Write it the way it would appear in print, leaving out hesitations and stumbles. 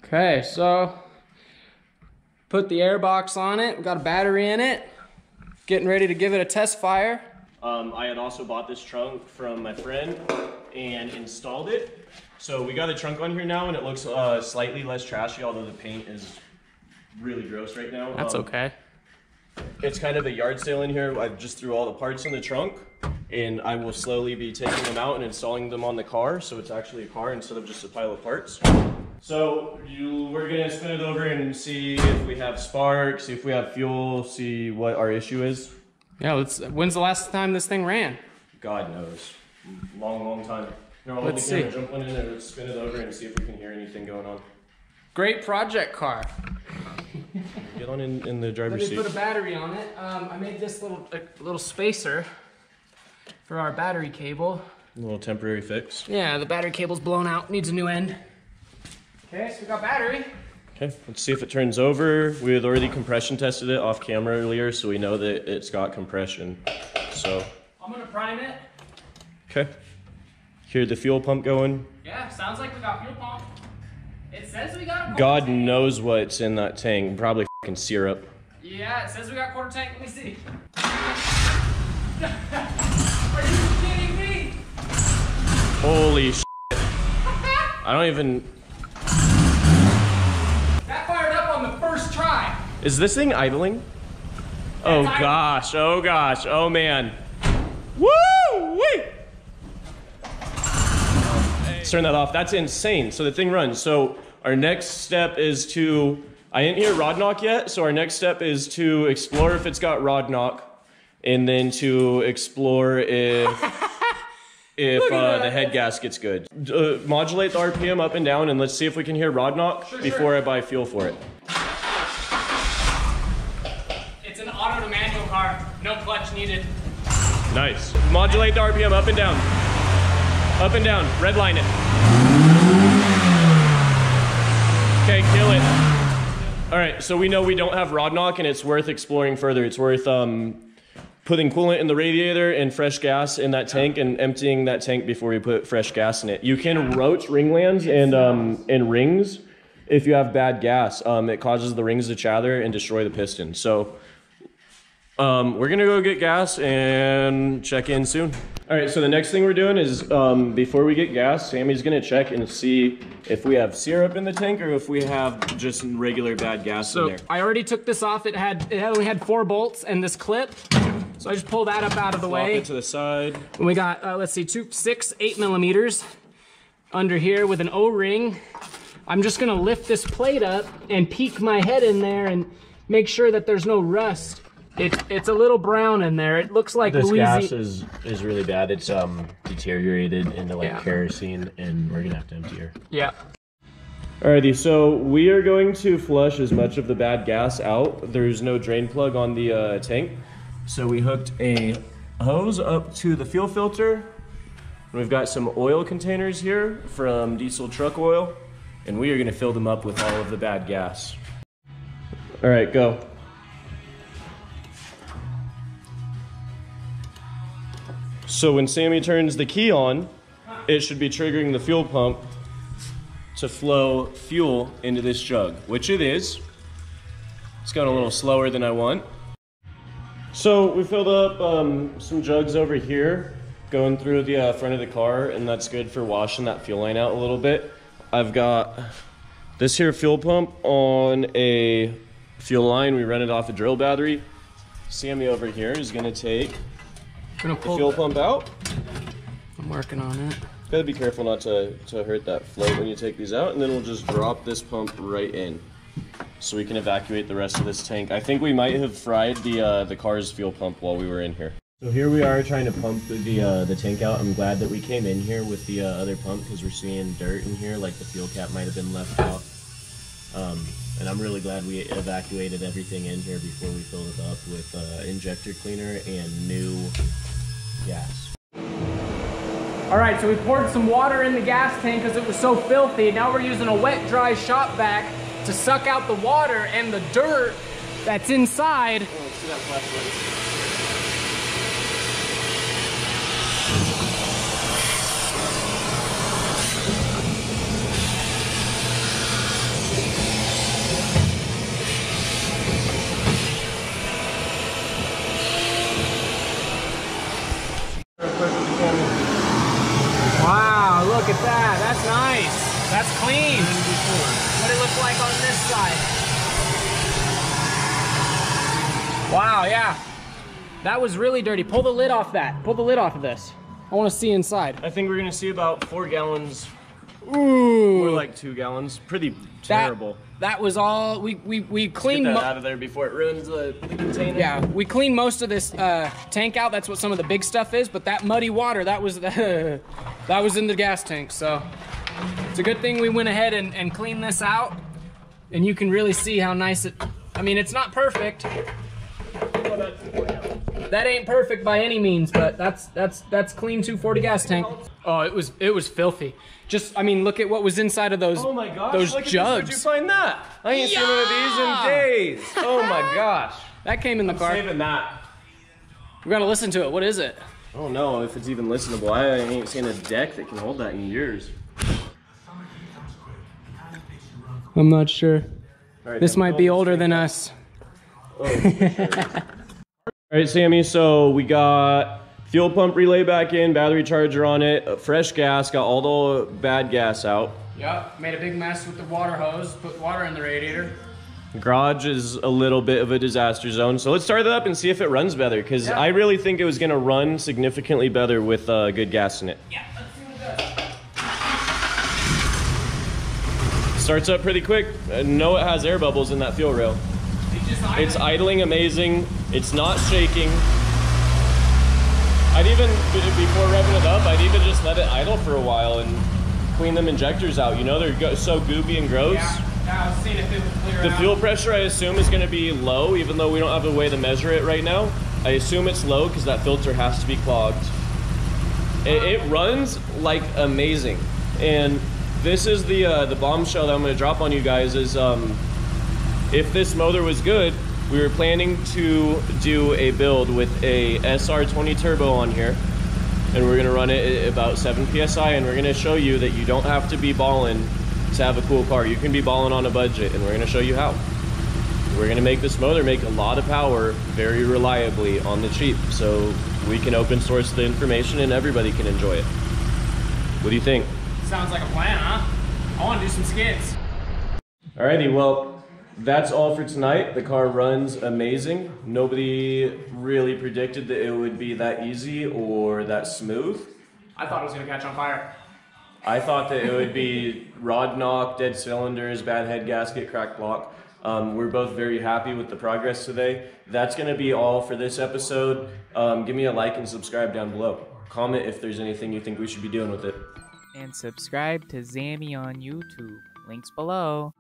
Okay, so put the air box on it. We got a battery in it. Getting ready to give it a test fire. I had also bought this trunk from my friend and installed it. So we got a trunk on here now and it looks slightly less trashy, although the paint is really gross right now. That's okay. It's kind of a yard sale in here. I just threw all the parts in the trunk and I will slowly be taking them out and installing them on the car. So it's actually a car instead of just a pile of parts. So we're gonna spin it over and see if we have spark, see if we have fuel, see what our issue is. Yeah, when's the last time this thing ran? God knows. Long time. Here, I'll Let's see. Jump on in and let's spin it over and see if we can hear anything going on. Great project car. Get on in the driver's seat. Let me put a battery on it. I made this little spacer for our battery cable. A little temporary fix. Yeah, the battery cable's blown out, needs a new end. Okay, so we got battery. Okay, let's see if it turns over. We had already compression tested it off camera earlier, so we know that it's got compression. So I'm gonna prime it. okay. Hear the fuel pump going. Yeah, sounds like we got fuel pump. It says we got a God tank. knows what's in that tank. Probably fucking syrup. Yeah, it says we got quarter tank. Let me see. Are you kidding me? Holy shit. I don't even... That fired up on the first try. Is this thing idling? Oh gosh, oh gosh, oh man. Woo-wee! Let's turn that off. That's insane. So the thing runs. So our next step is to, I didn't hear rod knock yet, so our next step is to explore if it's got rod knock, and then to explore if the head gasket's good. Modulate the RPM up and down, and let's see if we can hear rod knock before I buy fuel for it. It's an auto to manual car. No clutch needed. Nice. Modulate the RPM up and down. Up and down. Redline it. Okay, kill it. All right, so we know we don't have rod knock, and it's worth exploring further. It's worth putting coolant in the radiator and fresh gas in that tank and emptying that tank before we put fresh gas in it. You can roach ringlands and rings if you have bad gas. It causes the rings to chatter and destroy the piston. So we're gonna go get gas and check in soon. All right, so the next thing we're doing is before we get gas, Sammy's gonna check and see if we have syrup in the tank or if we have just regular bad gas in there. I already took this off. It only had 4 bolts and this clip. So I just pull that up out of the way. Flop it to the side. And we got, let's see, 6, 8 millimeters under here with an O-ring. I'm just gonna lift this plate up and peek my head in there and make sure that there's no rust. It's a little brown in there. It looks like this gas is really bad. It's deteriorated into like kerosene, and we're gonna have to empty her. Yeah. Alrighty, so we are going to flush as much of the bad gas out. There's no drain plug on the tank. So we hooked a hose up to the fuel filter. We've got some oil containers here from diesel truck oil, and we are gonna fill them up with all of the bad gas. All right, go. So when Sammy turns the key on, it should be triggering the fuel pump to flow fuel into this jug, which it is. It's going a little slower than I want. So we filled up some jugs over here, going through the front of the car, and that's good for washing that fuel line out a little bit. I've got this here fuel pump on a fuel line. We run it off a drill battery. Sammy over here is gonna take the fuel pump out. I'm working on it. Gotta be careful not to hurt that float when you take these out, and then we'll just drop this pump right in so we can evacuate the rest of this tank. I think we might have fried the car's fuel pump while we were in here. So here we are trying to pump the tank out. I'm glad that we came in here with the other pump because we're seeing dirt in here, like the fuel cap might have been left out. And I'm really glad we evacuated everything in here before we filled it up with injector cleaner and new gas. All right, so we poured some water in the gas tank because it was so filthy. Now we're using a wet, dry shop vac to suck out the water and the dirt that's inside. Oh, let's see that flashlight. Wow, yeah. That was really dirty. Pull the lid off that. Pull the lid off of this. I want to see inside. I think we're gonna see about 4 gallons. Ooh. More like 2 gallons. Pretty terrible. That was all, we cleaned. Get that out of there before it ruins the container. Yeah, we cleaned most of this tank out. That's what some of the big stuff is, but that muddy water, that was that was in the gas tank. So it's a good thing we went ahead and cleaned this out, and you can really see how nice it, I mean, it's not perfect. That ain't perfect by any means, but that's clean 240 gas tank. Oh, it was filthy. Just, I mean, look at what was inside of those. Oh my gosh! Those look at jugs. This. Where'd you find that? I ain't seen one of these in days. Oh my gosh! That came in the car. Saving that. We gotta listen to it. What is it? I don't know if it's even listenable. I ain't seen a deck that can hold that in years. I'm not sure. Right, this might be older than us. Oh, for sure. All right, Sammy. So we got fuel pump relay back in, battery charger on it, fresh gas, got all the bad gas out. Yep, made a big mess with the water hose, put water in the radiator. Garage is a little bit of a disaster zone, so let's start it up and see if it runs better, because I really think it was going to run significantly better with good gas in it. Yeah, let's see what it does. Starts up pretty quick. No, it has air bubbles in that fuel rail. It's idling amazing. It's not shaking. I'd even, before revving it up, I'd even just let it idle for a while and clean them injectors out. You know, they're so goopy and gross. Yeah, I was seeing if it would clear The out. fuel pressure, I assume, is going to be low, even though we don't have a way to measure it right now. I assume it's low because that filter has to be clogged. It runs like amazing. And this is the bombshell that I'm going to drop on you guys is if this motor was good, we were planning to do a build with a SR20 turbo on here, and we're gonna run it at about 7 PSI, and we're gonna show you that you don't have to be ballin' to have a cool car. You can be ballin' on a budget, and we're gonna show you how. We're gonna make this motor make a lot of power very reliably on the cheap, so we can open source the information and everybody can enjoy it. What do you think? Sounds like a plan, huh? I want to do some skids. Alrighty, well, that's all for tonight. The car runs amazing. Nobody really predicted that it would be that easy or that smooth. I thought it was going to catch on fire. I thought that it would be rod knock, dead cylinders, bad head gasket, cracked block. We're both very happy with the progress today. That's going to be all for this episode. Give me a like and subscribe down below. Comment if there's anything you think we should be doing with it. And subscribe to Zammy on YouTube. Links below.